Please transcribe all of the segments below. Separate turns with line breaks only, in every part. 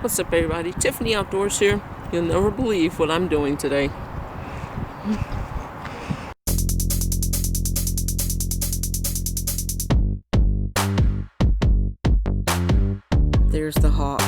What's up, everybody? Tiffany Outdoors here. You'll never believe what I'm doing today. There's the hawk.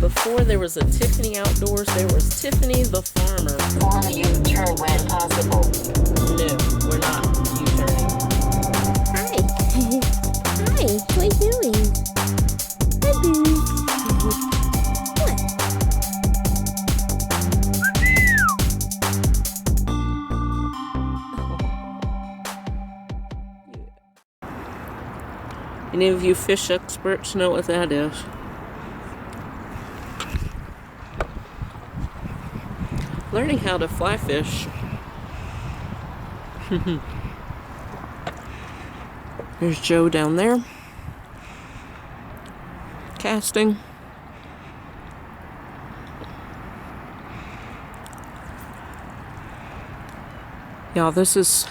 Before there was a Tiffany Outdoors, there was Tiffany the farmer.
Follow U-turn when possible.
No, we're not U-turning.
Hi. Hi, what are you doing? Hi, Boo. What?
Any of you fish experts know what that is? Learning how to fly fish. There's Joe down there. Casting. Yeah, this is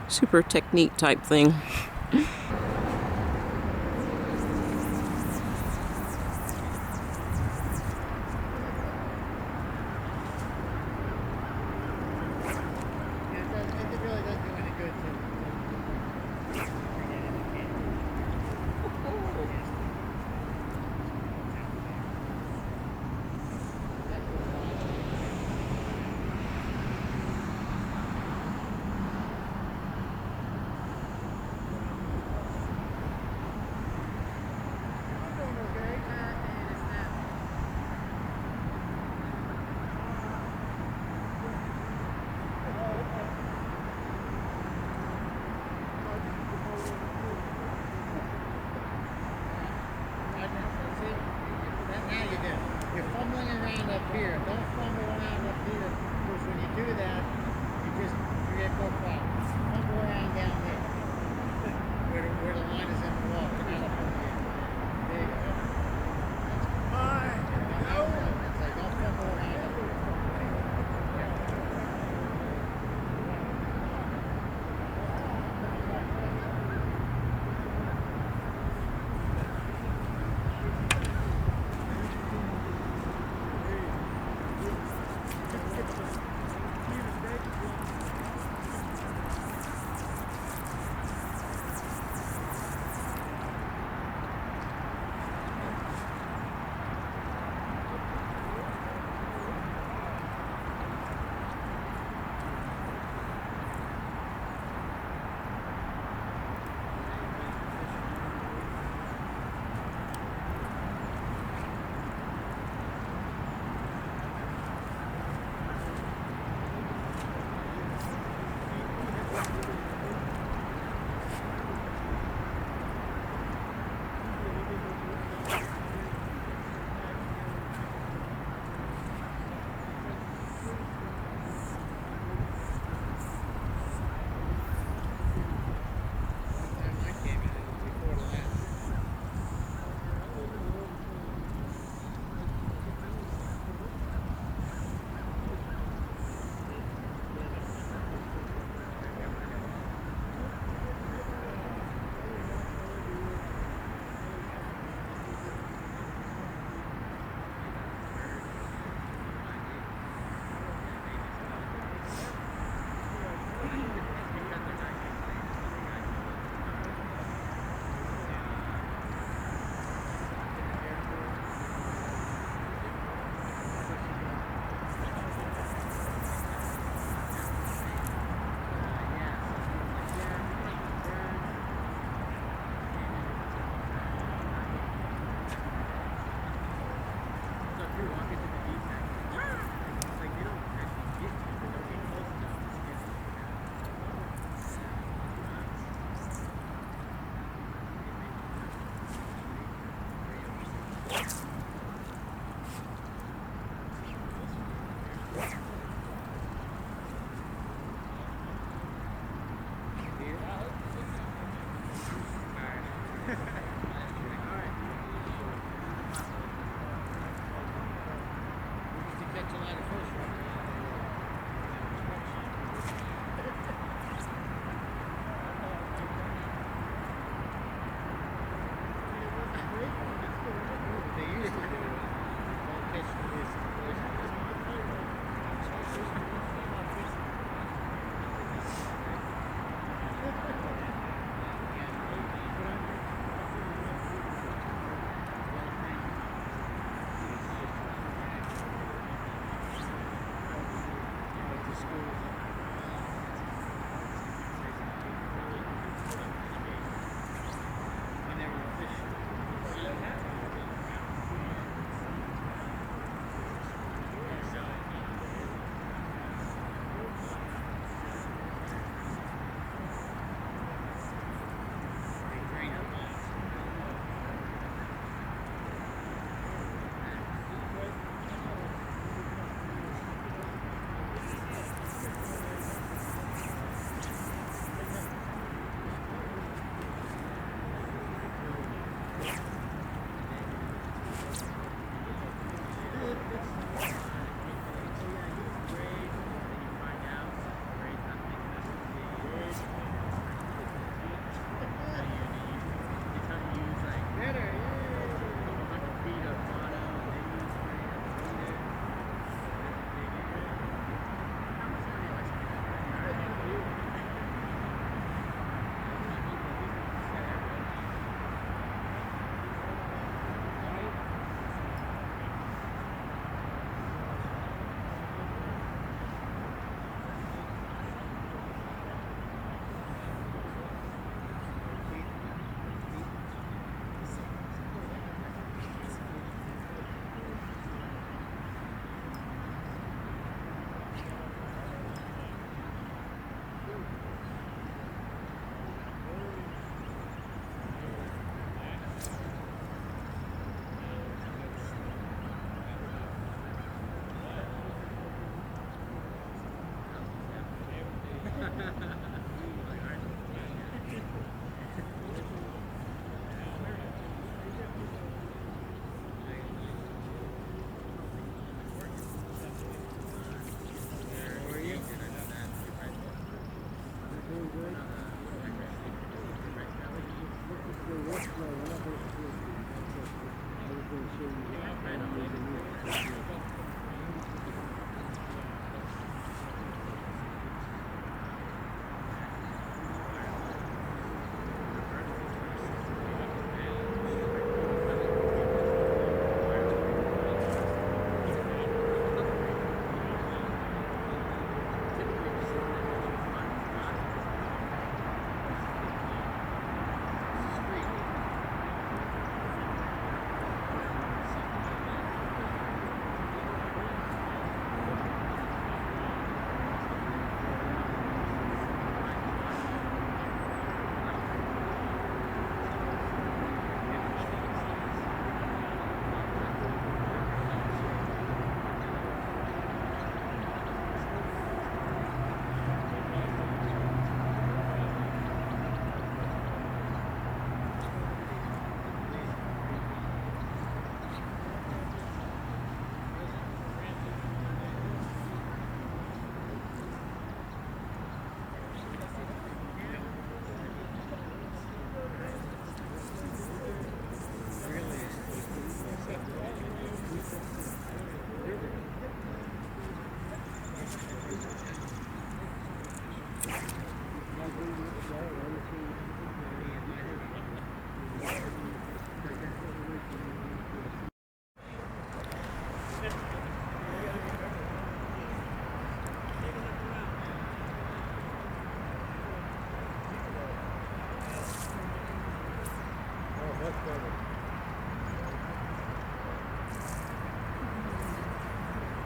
super technique type thing.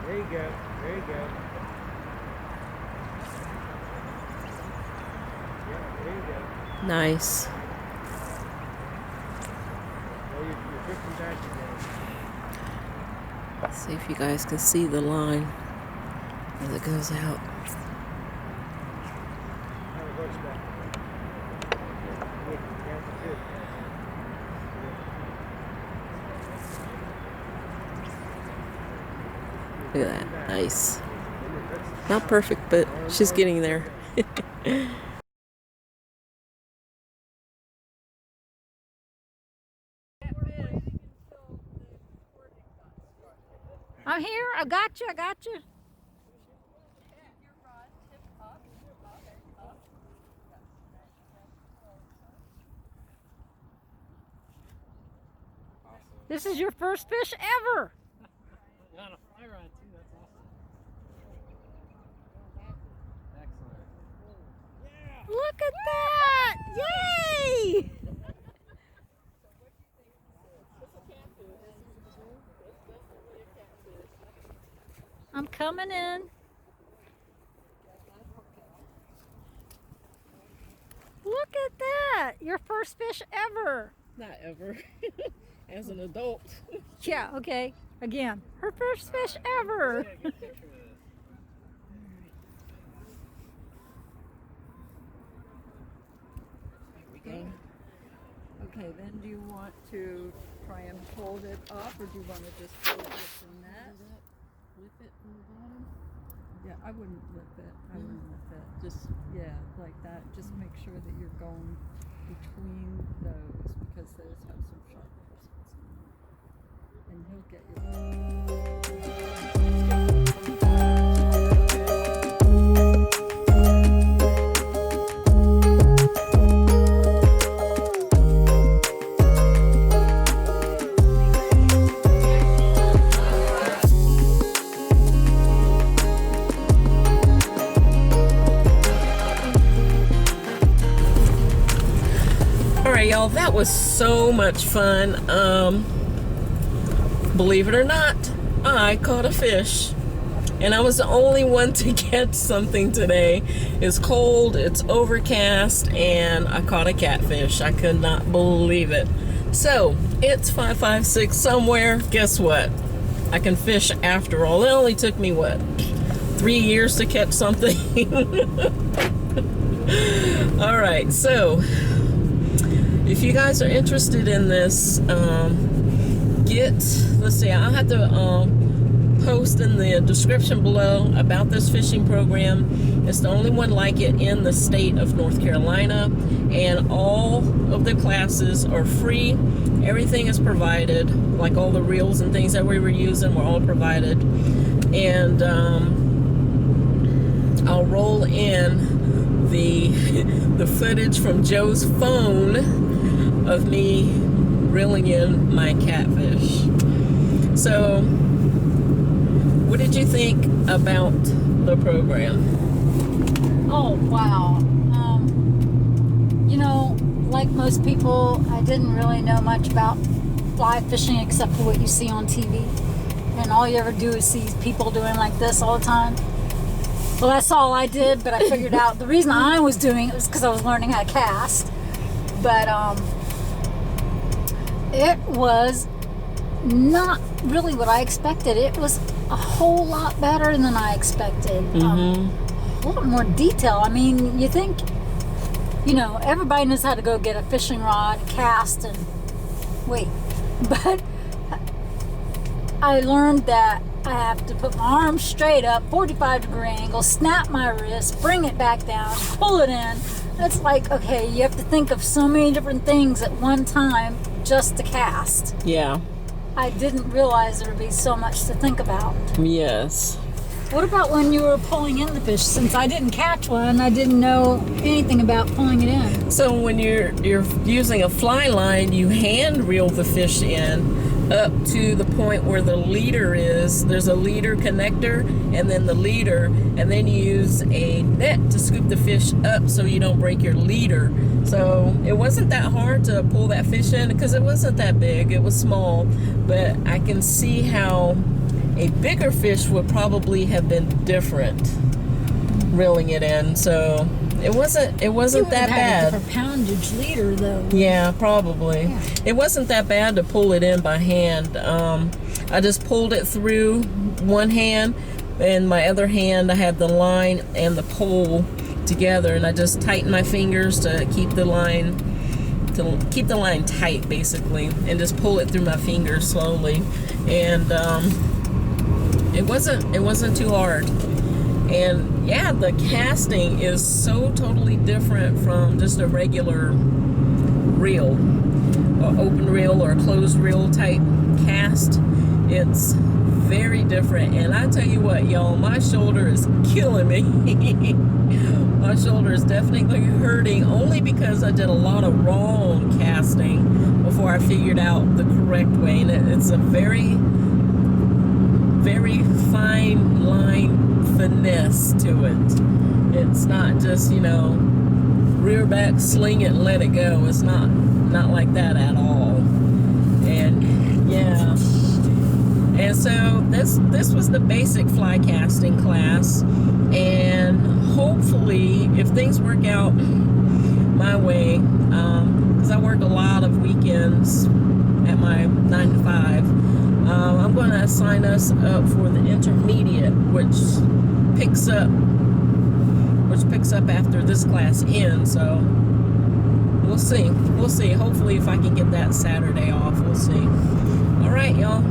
There you go. There you go. Yeah, there you go.
Nice.
Oh, you're drifting back again.
Let's see if you guys can see the line as it goes out.
How it works back. Yeah, that's good.
Look at that. Nice. Not perfect, but she's getting there.
I'm here. I got you. I got you. This is your first fish ever.
You're on a fly rod too, that's awesome. Excellent.
Look at that. Yay. I'm coming in. Look at that. Your first fish ever.
Not ever. As an adult.
Yeah, okay. Again, her first fish ever. Okay, then do you want to try and hold it up, or do you want to just hold it from that?
Flip it from the bottom.
Yeah, I wouldn't lift it. I wouldn't lift it.
Just
Yeah, like that. Just make sure that you're going between those, because those have some sharp bristles in them. And he'll get you.
Alright, y'all, that was so much fun. Believe it or not, I caught a fish. And I was the only one to catch something today. It's cold, it's overcast, and I caught a catfish. I could not believe it. So, it's 5:56 somewhere. Guess what? I can fish after all. It only took me, what, 3 years to catch something? Alright, so if you guys are interested in this, let's see, I'll have to post in the description below about this fishing program. It's the only one like it in the state of North Carolina, and all of the classes are free. Everything is provided, like all the reels and things that we were using were all provided. And I'll roll in the footage from Joe's phone of me reeling in my catfish. So, what did you think about the program?
Oh, wow. You know, like most people, I didn't really know much about fly fishing except for what you see on TV. And all you ever do is see people doing like this all the time. Well, that's all I did, but I figured out the reason I was doing it was because I was learning how to cast. But it was not really what I expected. It was a whole lot better than I expected. A lot more detail. I mean, you think, you know, everybody knows how to go get a fishing rod, cast, and wait. But I learned that I have to put my arms straight up, 45-degree angle, snap my wrist, bring it back down, pull it in. It's like, okay, you have to think of so many different things at one time just to cast.
Yeah.
I didn't realize there would be so much to think about.
Yes.
What about when you were pulling in the fish? Since I didn't catch one, I didn't know anything about pulling it in.
So when you're using a fly line, you hand reel the fish in up to the point where the leader is. There's a leader connector and then the leader, and then you use a net to scoop the fish up so you don't break your leader. So it wasn't that hard to pull that fish in because it wasn't that big. It was small, but I can see how a bigger fish would probably have been different reeling it in. So it wasn't that bad.
For poundage leader though.
Yeah, probably.
Yeah.
It wasn't that bad to pull it in by hand. I just pulled it through one hand, and my other hand I had the line and the pole together, and I just tightened my fingers to keep the line tight, basically, and just pull it through my fingers slowly. And it wasn't too hard. And yeah, the casting is so totally different from just a regular reel, or open reel or a closed reel type cast. It's very different. And I tell you what, y'all, my shoulder is killing me. My shoulder is definitely hurting only because I did a lot of wrong casting before I figured out the correct way. And it's a very, very fine line finesse to it. It's not just, you know, rear back, sling it, and let it go. It's not like that at all. And yeah, and so this was the basic fly casting class, and hopefully if things work out my way, because I work a lot of weekends at my 9 to 5, I'm going to sign us up for the intermediate, which picks up after this class ends. So we'll see. Hopefully if I can get that Saturday off, we'll see. All right, y'all.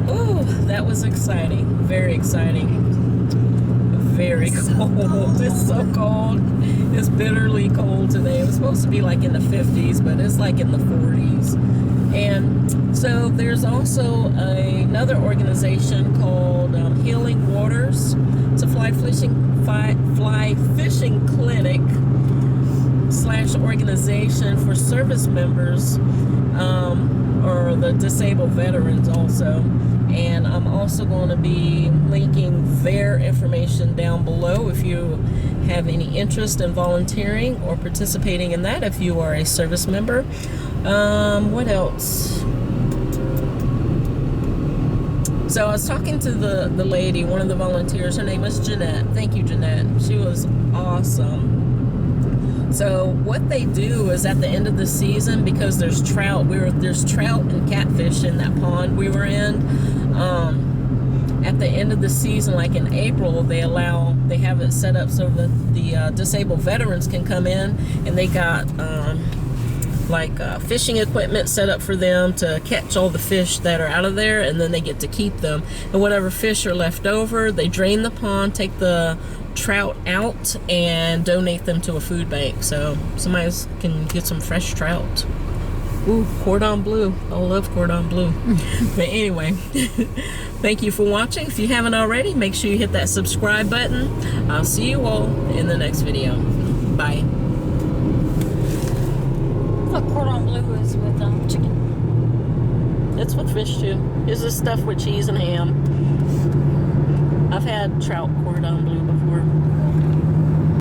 Ooh, that was exciting. Very exciting. Very cold. It's so cold. It's bitterly cold today. It was supposed to be like in the 50s, but it's like in the 40s. And so there's also another organization called Healing Waters. It's a fly fishing clinic / organization for service members, or the disabled veterans also. And I'm also going to be linking their information down below if you have any interest in volunteering or participating in that, if you are a service member. What else? So I was talking to the lady, one of the volunteers. Her name is Jeanette. Thank you, Jeanette. She was awesome. So what they do is at the end of the season, because there's trout and catfish in that pond we were in. At the end of the season, like in April, they have it set up so that the disabled veterans can come in, and they got like fishing equipment set up for them to catch all the fish that are out of there, and then they get to keep them. And whatever fish are left over, they drain the pond, take the trout out, and donate them to a food bank so somebody can get some fresh trout. Ooh, cordon bleu. I love cordon bleu. But anyway, thank you for watching. If you haven't already, make sure you hit that subscribe button. I'll see you all in the next video. Bye.
What cordon bleu is with chicken?
It's with fish too. This is stuffed with cheese and ham. I've had trout cordon bleu before.